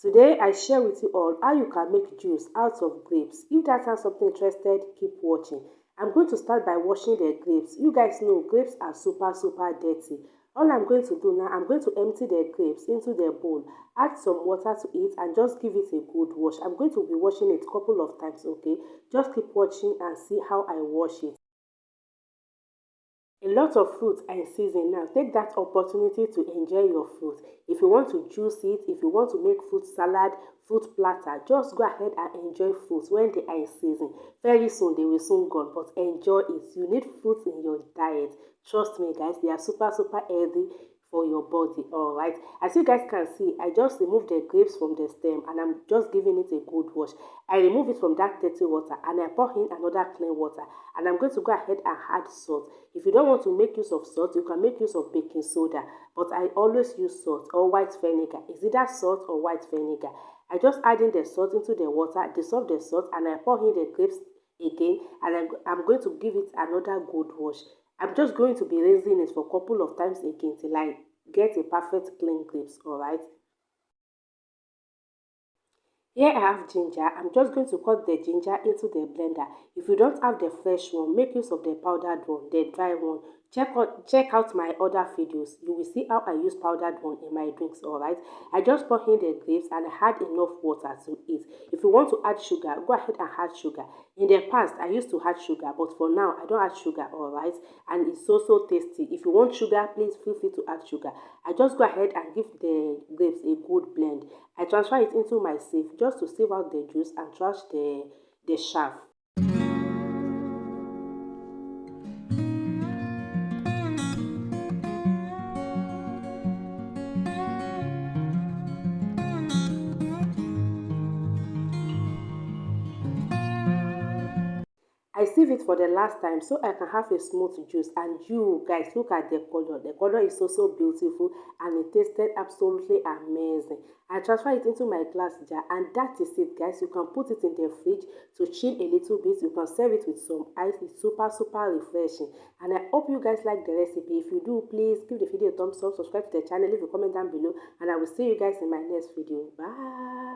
Today I share with you all how you can make juice out of grapes. If that sounds something interested, keep watching. I'm going to start by washing the grapes. You guys know grapes are super dirty. All I'm going to do now, I'm going to empty the grapes into the bowl, add some water to it and just give it a good wash. I'm going to be washing it a couple of times, okay? Just keep watching and see how I wash it. A lot of fruit are in season now. Take that opportunity to enjoy your fruit. If you want to juice it, if you want to make fruit salad, fruit platter, just go ahead and enjoy fruits when they are in season. Very soon they will soon gone, but enjoy it. You need fruits in your diet. Trust me, guys, they are super healthy for your body. All right, as you guys can see, I just removed the grapes from the stem and I'm just giving it a good wash. I remove it from that dirty water and I pour in another clean water, and I'm going to go ahead and add salt. If you don't want to make use of salt, you can make use of baking soda, but I always use salt or white vinegar. Is it that salt or white vinegar? I just add in the salt into the water, dissolve the salt, and I pour in the grapes again, and I'm going to give it another good wash. I'm just going to be rinsing it for a couple of times again till I get a perfect clean grapes. All right. Here I have ginger. I'm just going to cut the ginger into the blender. If you don't have the fresh one, make use of the powdered one, the dry one. Check out my other videos. You will see how I use powdered one in my drinks, alright? I just pour in the grapes and I add enough water to it. If you want to add sugar, go ahead and add sugar. In the past, I used to add sugar, but for now, I don't add sugar, alright? And it's so tasty. If you want sugar, please feel free to add sugar. I just go ahead and give the grapes a good blend. I transfer it into my sieve just to sieve out the juice and trash the chaff. I sieve it for the last time so I can have a smooth juice. And you guys, look at the color. The color is so beautiful and it tasted absolutely amazing. I transfer it into my glass jar and that is it, guys. You can put it in the fridge to chill a little bit. You can serve it with some ice. It's super refreshing. And I hope you guys like the recipe. If you do, please give the video a thumbs up, subscribe to the channel, leave a comment down below, and I will see you guys in my next video. Bye.